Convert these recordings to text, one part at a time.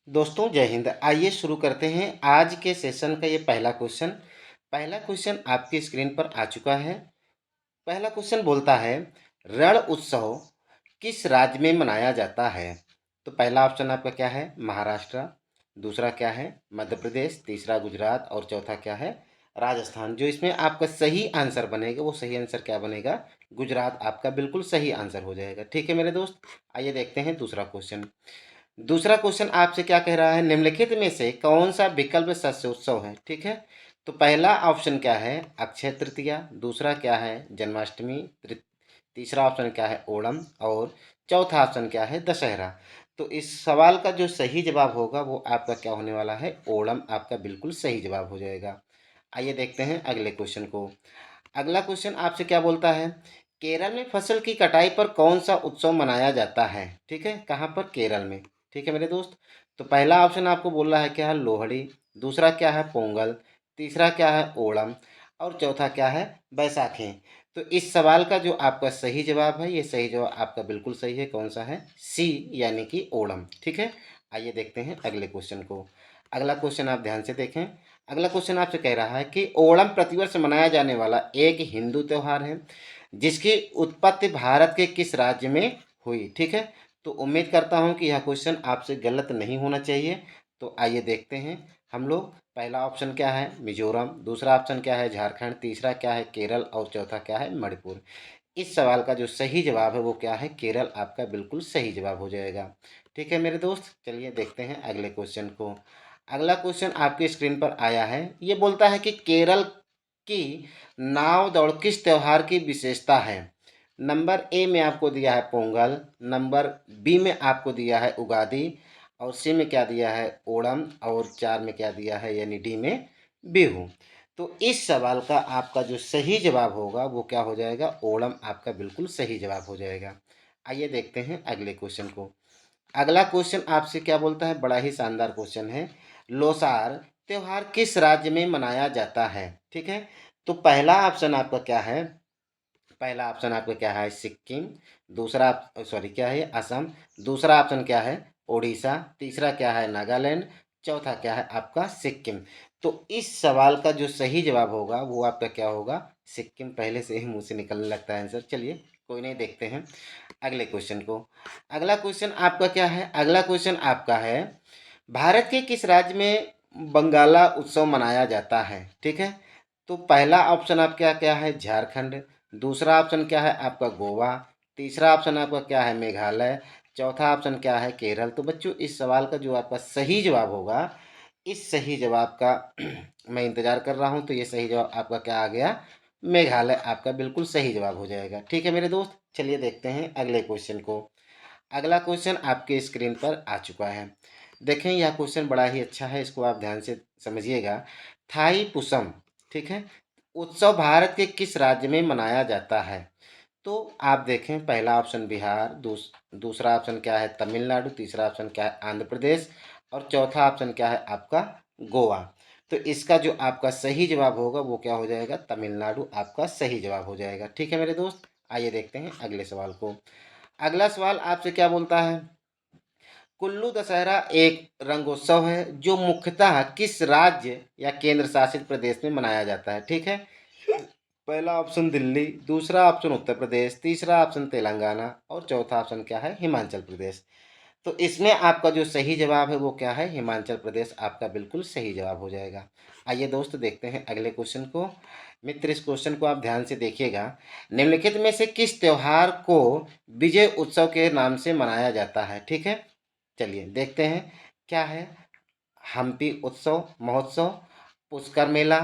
दोस्तों जय हिंद। आइए शुरू करते हैं आज के सेशन का ये पहला क्वेश्चन आपकी स्क्रीन पर आ चुका है। पहला क्वेश्चन बोलता है, रण उत्सव किस राज्य में मनाया जाता है? तो पहला ऑप्शन आपका क्या है? महाराष्ट्र। दूसरा क्या है? मध्य प्रदेश। तीसरा गुजरात और चौथा क्या है? राजस्थान। जो इसमें आपका सही आंसर बनेगा वो सही आंसर क्या बनेगा? गुजरात आपका बिल्कुल सही आंसर हो जाएगा। ठीक है मेरे दोस्त, आइए देखते हैं दूसरा क्वेश्चन। दूसरा क्वेश्चन आपसे क्या कह रहा है, निम्नलिखित में से कौन सा विकल्प शस्य उत्सव है? ठीक है, तो पहला ऑप्शन क्या है? अक्षय तृतीया। दूसरा क्या है? जन्माष्टमी। तीसरा ऑप्शन क्या है? ओणम। और चौथा ऑप्शन क्या है? दशहरा। तो इस सवाल का जो सही जवाब होगा वो आपका क्या होने वाला है? ओणम आपका बिल्कुल सही जवाब हो जाएगा। आइए देखते हैं अगले क्वेश्चन को। अगला क्वेश्चन आपसे क्या बोलता है, केरल में फसल की कटाई पर कौन सा उत्सव मनाया जाता है? ठीक है, कहाँ पर? केरल में। ठीक है मेरे दोस्त, तो पहला ऑप्शन आपको बोल रहा है क्या है? लोहड़ी। दूसरा क्या है? पोंगल। तीसरा क्या है? ओणम। और चौथा क्या है? बैसाखी। तो इस सवाल का जो आपका सही जवाब है, ये सही जवाब आपका बिल्कुल सही है। कौन सा है? सी, यानी कि ओणम। ठीक है, आइए देखते हैं अगले क्वेश्चन को। अगला क्वेश्चन आप ध्यान से देखें। अगला क्वेश्चन आपसे कह रहा है कि ओणम प्रतिवर्ष मनाया जाने वाला एक हिंदू त्यौहार है जिसकी उत्पत्ति भारत के किस राज्य में हुई? ठीक है, तो उम्मीद करता हूं कि यह क्वेश्चन आपसे गलत नहीं होना चाहिए। तो आइए देखते हैं हम लोग। पहला ऑप्शन क्या है? मिजोरम। दूसरा ऑप्शन क्या है? झारखंड। तीसरा क्या है? केरल। और चौथा क्या है? मणिपुर। इस सवाल का जो सही जवाब है वो क्या है? केरल आपका बिल्कुल सही जवाब हो जाएगा। ठीक है मेरे दोस्त, चलिए देखते हैं अगले क्वेश्चन को। अगला क्वेश्चन आपकी स्क्रीन पर आया है। ये बोलता है कि केरल की नाव दौड़ किस त्योहार की विशेषता है? नंबर ए में आपको दिया है पोंगल। नंबर बी में आपको दिया है उगादी। और सी में क्या दिया है? ओणम। और चार में क्या दिया है, यानी डी में बिहू। तो इस सवाल का आपका जो सही जवाब होगा वो क्या हो जाएगा? ओणम आपका बिल्कुल सही जवाब हो जाएगा। आइए देखते हैं अगले क्वेश्चन को। अगला क्वेश्चन आपसे क्या बोलता है? बड़ा ही शानदार क्वेश्चन है। लोसार त्योहार किस राज्य में मनाया जाता है? ठीक है, तो पहला ऑप्शन आपका क्या है? पहला ऑप्शन आपका क्या है? सिक्किम। दूसरा सॉरी क्या है? असम। दूसरा ऑप्शन क्या है? उड़ीसा। तीसरा क्या है? नागालैंड। चौथा क्या है आपका? सिक्किम। तो इस सवाल का जो सही जवाब होगा वो आपका क्या होगा? सिक्किम। पहले से ही मुंह से निकलने लगता है आंसर। चलिए कोई नहीं, देखते हैं अगले क्वेश्चन को। अगला क्वेश्चन आपका क्या है? अगला क्वेश्चन आपका है, भारत के किस राज्य में बंगाला उत्सव मनाया जाता है? ठीक है, तो पहला ऑप्शन आपका क्या है? झारखंड। दूसरा ऑप्शन क्या है आपका? गोवा। तीसरा ऑप्शन आपका क्या है? मेघालय। चौथा ऑप्शन क्या है? केरल। तो बच्चों इस सवाल का जो आपका सही जवाब होगा, इस सही जवाब का मैं इंतजार कर रहा हूँ। तो ये सही जवाब आपका क्या आ गया? मेघालय आपका बिल्कुल सही जवाब हो जाएगा। ठीक है मेरे दोस्त, चलिए देखते हैं अगले क्वेश्चन को। अगला क्वेश्चन आपके स्क्रीन पर आ चुका है। देखें यह क्वेश्चन बड़ा ही अच्छा है, इसको आप ध्यान से समझिएगा। थाई पुसम, ठीक है, उत्सव भारत के किस राज्य में मनाया जाता है? तो आप देखें, पहला ऑप्शन बिहार। दूसरा ऑप्शन क्या है? तमिलनाडु। तीसरा ऑप्शन क्या है? आंध्र प्रदेश। और चौथा ऑप्शन क्या है आपका? गोवा। तो इसका जो आपका सही जवाब होगा वो क्या हो जाएगा? तमिलनाडु आपका सही जवाब हो जाएगा। ठीक है मेरे दोस्त, आइए देखते हैं अगले सवाल को। अगला सवाल आपसे क्या बोलता है, कुल्लू दशहरा एक रंगोत्सव है जो मुख्यतः किस राज्य या केंद्र शासित प्रदेश में मनाया जाता है? ठीक है, पहला ऑप्शन दिल्ली। दूसरा ऑप्शन उत्तर प्रदेश। तीसरा ऑप्शन तेलंगाना। और चौथा ऑप्शन क्या है? हिमाचल प्रदेश। तो इसमें आपका जो सही जवाब है वो क्या है? हिमाचल प्रदेश आपका बिल्कुल सही जवाब हो जाएगा। आइए दोस्त देखते हैं अगले क्वेश्चन को। मित्र इस क्वेश्चन को आप ध्यान से देखिएगा। निम्नलिखित में से किस त्योहार को विजय उत्सव के नाम से मनाया जाता है? ठीक है, चलिए देखते हैं क्या है। हम्पी उत्सव महोत्सव, पुष्कर मेला,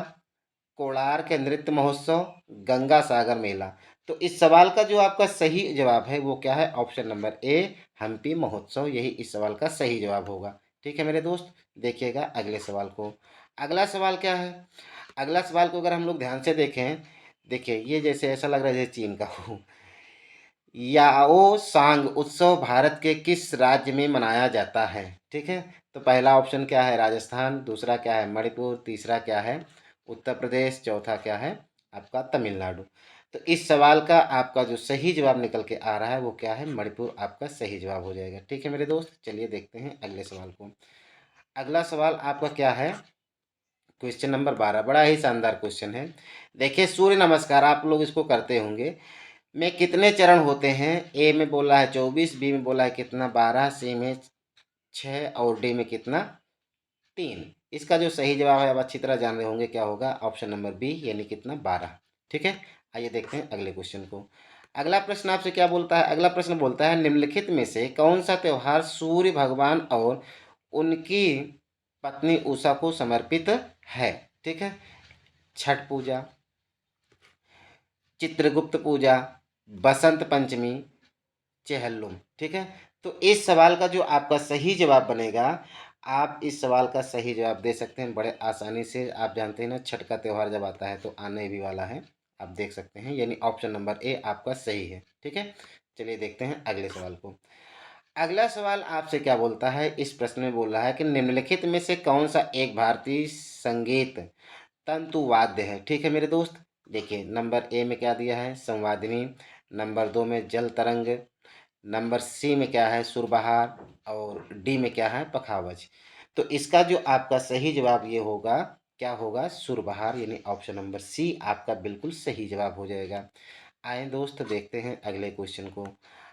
कोणार्क नृत्य महोत्सव, गंगा सागर मेला। तो इस सवाल का जो आपका सही जवाब है वो क्या है? ऑप्शन नंबर ए, हम्पी महोत्सव, यही इस सवाल का सही जवाब होगा। ठीक है मेरे दोस्त, देखिएगा अगले सवाल को। अगला सवाल क्या है? अगला सवाल को अगर हम लोग ध्यान से देखें, देखिए ये जैसे ऐसा लग रहा है जैसे चीन का हो। याओ सांग उत्सव भारत के किस राज्य में मनाया जाता है? ठीक है, तो पहला ऑप्शन क्या है? राजस्थान। दूसरा क्या है? मणिपुर। तीसरा क्या है? उत्तर प्रदेश। चौथा क्या है? आपका तमिलनाडु। तो इस सवाल का आपका जो सही जवाब निकल के आ रहा है वो क्या है? मणिपुर आपका सही जवाब हो जाएगा। ठीक है मेरे दोस्त, चलिए देखते हैं अगले सवाल को। अगला सवाल आपका क्या है, क्वेश्चन नंबर 12, बड़ा ही शानदार क्वेश्चन है। देखिए, सूर्य नमस्कार आप लोग इसको करते होंगे, में कितने चरण होते हैं? ए में बोला है 24, बी में बोला है कितना 12, सी में 6 और डी में कितना 3। इसका जो सही जवाब है, आप अच्छी तरह जान रहे होंगे क्या होगा, ऑप्शन नंबर बी यानी कितना 12। ठीक है, आइए देखते हैं अगले क्वेश्चन को। अगला प्रश्न आपसे क्या बोलता है? अगला प्रश्न बोलता है निम्नलिखित में से कौन सा त्योहार सूर्य भगवान और उनकी पत्नी उषा को समर्पित है? ठीक है, छठ पूजा, चित्रगुप्त पूजा, बसंत पंचमी, चेहल्लुम। ठीक है, तो इस सवाल का जो आपका सही जवाब बनेगा, आप इस सवाल का सही जवाब दे सकते हैं बड़े आसानी से। आप जानते हैं ना, छठ का त्यौहार जब आता है तो आने भी वाला है, आप देख सकते हैं, यानी ऑप्शन नंबर ए आपका सही है। ठीक है, चलिए देखते हैं अगले सवाल को। अगला सवाल आपसे क्या बोलता है, इस प्रश्न में बोल रहा है कि निम्नलिखित में से कौन सा एक भारतीय संगीत तंतु वाद्य है? ठीक है मेरे दोस्त, देखिए नंबर ए में क्या दिया है, संवादिनी, नंबर 2 में जल तरंग, नंबर सी में क्या है, सुरबहार, और डी में क्या है, पखावज। तो इसका जो आपका सही जवाब ये होगा, क्या होगा, सुरबहार, यानी ऑप्शन नंबर सी आपका बिल्कुल सही जवाब हो जाएगा। आए दोस्त देखते हैं अगले क्वेश्चन को।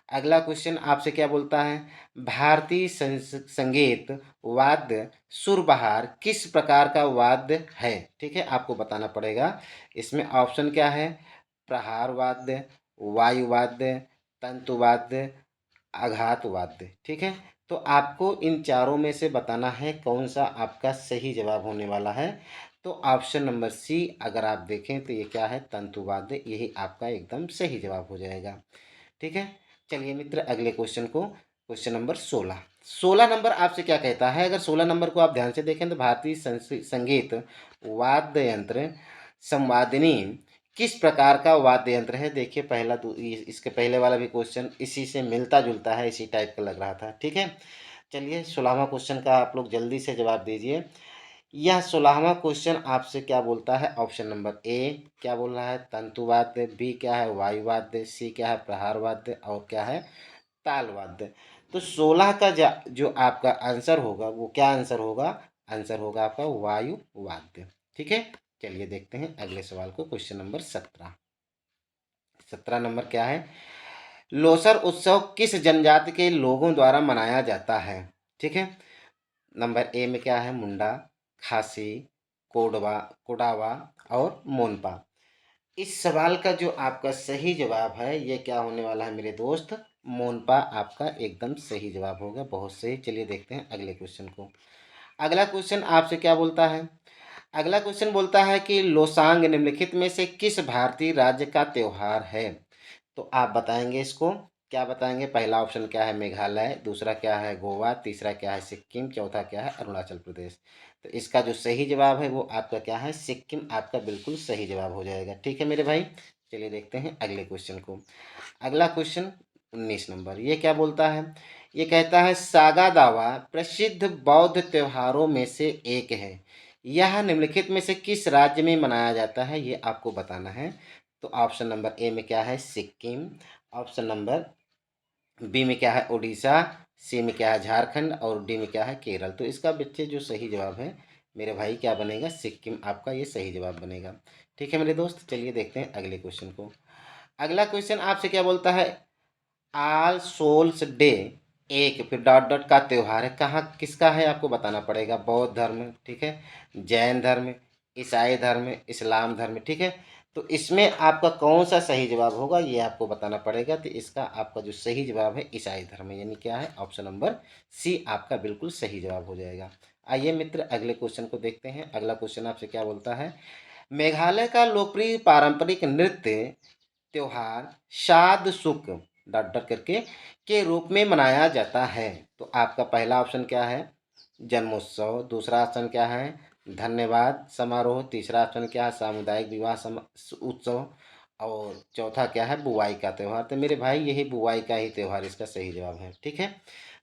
अगला क्वेश्चन आपसे क्या बोलता है, भारतीय संगीत वाद्य सुरबहार किस प्रकार का वाद्य है? ठीक है, आपको बताना पड़ेगा। इसमें ऑप्शन क्या है, प्रहार वाद्य, वायु वाद्य, तंतु वाद्य, आघात वाद्य। ठीक है, तो आपको इन चारों में से बताना है कौन सा आपका सही जवाब होने वाला है। तो ऑप्शन नंबर सी अगर आप देखें तो ये क्या है, तंतुवाद्य, यही आपका एकदम सही जवाब हो जाएगा। ठीक है, चलिए मित्र अगले क्वेश्चन को, क्वेश्चन नंबर 16। 16 नंबर आपसे क्या कहता है? अगर 16 नंबर को आप ध्यान से देखें तो भारतीय संगीत वाद्य यंत्र संवादिनी किस प्रकार का वाद्य यंत्र है? देखिए पहला इसके पहले वाला भी क्वेश्चन इसी से मिलता जुलता है, इसी टाइप का लग रहा था। ठीक है, चलिए 16वां क्वेश्चन का आप लोग जल्दी से जवाब दीजिए। यह 16वां क्वेश्चन आपसे क्या बोलता है? ऑप्शन नंबर ए क्या बोल रहा है, तंतुवाद्य, बी क्या है, वायुवाद्य, सी क्या है, प्रहार वाद्य, और क्या है, ताल वाद्य। तो 16 का जो आपका आंसर होगा वो क्या आंसर होगा? आंसर होगा आपका वायु वाद्य। ठीक है, चलिए देखते हैं अगले सवाल को, क्वेश्चन नंबर 17। 17 नंबर क्या है, लोसर उत्सव किस जनजाति के लोगों द्वारा मनाया जाता है? ठीक है, नंबर ए में क्या है, मुंडा, खासी, कोडवा, कोडावा और मोनपा। इस सवाल का जो आपका सही जवाब है ये क्या होने वाला है मेरे दोस्त, मोनपा आपका एकदम सही जवाब होगा, बहुत सही। चलिए देखते हैं अगले क्वेश्चन को। अगला क्वेश्चन आपसे क्या बोलता है? अगला क्वेश्चन बोलता है कि लोसांग निम्नलिखित में से किस भारतीय राज्य का त्योहार है? तो आप बताएंगे इसको, क्या बताएंगे? पहला ऑप्शन क्या है, मेघालय, दूसरा क्या है, गोवा, तीसरा क्या है, सिक्किम, चौथा क्या है, अरुणाचल प्रदेश। तो इसका जो सही जवाब है वो आपका क्या है, सिक्किम आपका बिल्कुल सही जवाब हो जाएगा। ठीक है मेरे भाई, चलिए देखते हैं अगले क्वेश्चन को। अगला क्वेश्चन 19 नंबर, ये क्या बोलता है? ये कहता है सागा दावा प्रसिद्ध बौद्ध त्योहारों में से एक है, यह निम्नलिखित में से किस राज्य में मनाया जाता है? ये आपको बताना है। तो ऑप्शन नंबर ए में क्या है, सिक्किम, ऑप्शन नंबर बी में क्या है, उड़ीसा, सी में क्या है, झारखंड, और डी में क्या है, केरल। तो इसका बच्चे जो सही जवाब है मेरे भाई क्या बनेगा, सिक्किम आपका ये सही जवाब बनेगा। ठीक है मेरे दोस्त, चलिए देखते हैं अगले क्वेश्चन को। अगला क्वेश्चन आपसे क्या बोलता है, ऑल सोल्स डे एक फिर डॉट डॉट का त्योहार है, कहाँ किसका है आपको बताना पड़ेगा, बौद्ध धर्म, ठीक है, जैन धर्म, ईसाई धर्म, इस्लाम धर्म। ठीक है, तो इसमें आपका कौन सा सही जवाब होगा ये आपको बताना पड़ेगा। तो इसका आपका जो सही जवाब है ईसाई धर्म, यानी क्या है, ऑप्शन नंबर सी आपका बिल्कुल सही जवाब हो जाएगा। आइए मित्र अगले क्वेश्चन को देखते हैं। अगला क्वेश्चन आपसे क्या बोलता है, मेघालय का लोकप्रिय पारंपरिक नृत्य त्योहार शाद सुक डॉट डॉट करके के रूप में मनाया जाता है। तो आपका पहला ऑप्शन क्या है, जन्मोत्सव, दूसरा ऑप्शन क्या है, धन्यवाद समारोह, तीसरा ऑप्शन क्या है, सामुदायिक विवाह उत्सव, और चौथा क्या है, बुआई का त्यौहार। तो मेरे भाई यही बुआई का ही त्यौहार इसका सही जवाब है। ठीक है,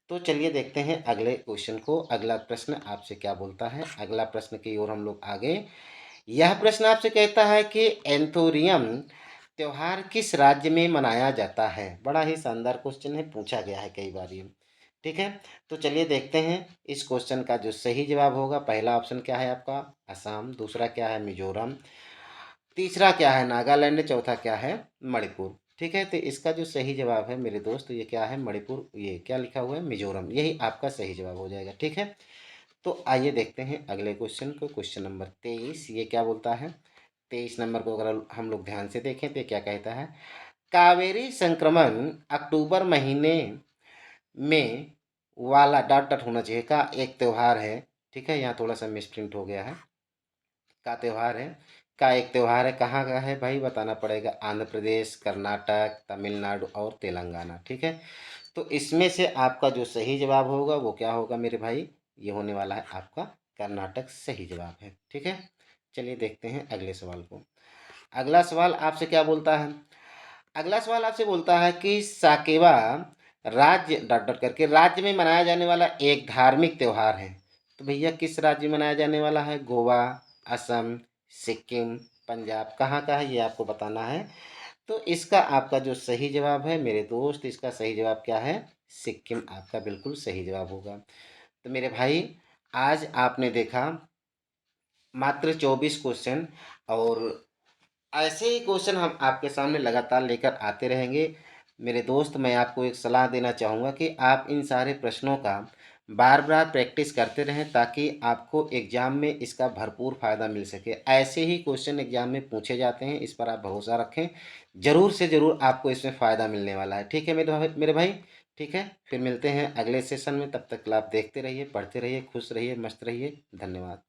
तो चलिए देखते हैं अगले क्वेश्चन को। अगला प्रश्न आपसे क्या बोलता है, अगला प्रश्न की ओर हम लोग आगे। यह प्रश्न आपसे कहता है कि एंथोरियम त्योहार किस राज्य में मनाया जाता है? बड़ा ही शानदार क्वेश्चन है, पूछा गया है कई बार ये। ठीक है। तो चलिए देखते हैं इस क्वेश्चन का जो सही जवाब होगा। पहला ऑप्शन क्या है आपका असम, दूसरा क्या है मिजोरम, तीसरा क्या है नागालैंड, चौथा क्या है मणिपुर। ठीक है, तो इसका जो सही जवाब है मेरे दोस्त ये क्या है मणिपुर, ये क्या लिखा हुआ है मिजोरम, यही आपका सही जवाब हो जाएगा। ठीक है, तो आइए देखते हैं अगले क्वेश्चन को। क्वेश्चन नंबर 23 ये क्या बोलता है। 23 नंबर को अगर हम लोग ध्यान से देखें तो ये क्या कहता है, कावेरी संक्रमण अक्टूबर महीने में वाला डॉट डॉट होना चाहिए का एक त्यौहार है। ठीक है, यहाँ थोड़ा सा मिसप्रिंट हो गया है, का त्यौहार है, का एक त्यौहार है, कहाँ का है भाई बताना पड़ेगा, आंध्र प्रदेश, कर्नाटक, तमिलनाडु और तेलंगाना। ठीक है, तो इसमें से आपका जो सही जवाब होगा वो क्या होगा मेरे भाई, ये होने वाला है आपका कर्नाटक सही जवाब है। ठीक है, चलिए देखते हैं अगले सवाल को। अगला सवाल आपसे क्या बोलता है, अगला सवाल आपसे बोलता है कि साकेवा राज्य डॉट डॉट करके राज्य में मनाया जाने वाला एक धार्मिक त्यौहार है। तो भैया किस राज्य में मनाया जाने वाला है, गोवा, असम, सिक्किम, पंजाब, कहाँ का है ये आपको बताना है। तो इसका आपका जो सही जवाब है मेरे दोस्त, इसका सही जवाब क्या है, सिक्किम आपका बिल्कुल सही जवाब होगा। तो मेरे भाई आज आपने देखा मात्र 24 क्वेश्चन, और ऐसे ही क्वेश्चन हम आपके सामने लगातार लेकर आते रहेंगे। मेरे दोस्त मैं आपको एक सलाह देना चाहूँगा कि आप इन सारे प्रश्नों का बार बार प्रैक्टिस करते रहें ताकि आपको एग्ज़ाम में इसका भरपूर फ़ायदा मिल सके। ऐसे ही क्वेश्चन एग्ज़ाम में पूछे जाते हैं, इस पर आप भरोसा रखें, ज़रूर से ज़रूर आपको इसमें फ़ायदा मिलने वाला है। ठीक है मेरे भाई, ठीक है, फिर मिलते हैं अगले सेशन में। तब तक आप देखते रहिए, पढ़ते रहिए, खुश रहिए, मस्त रहिए। धन्यवाद।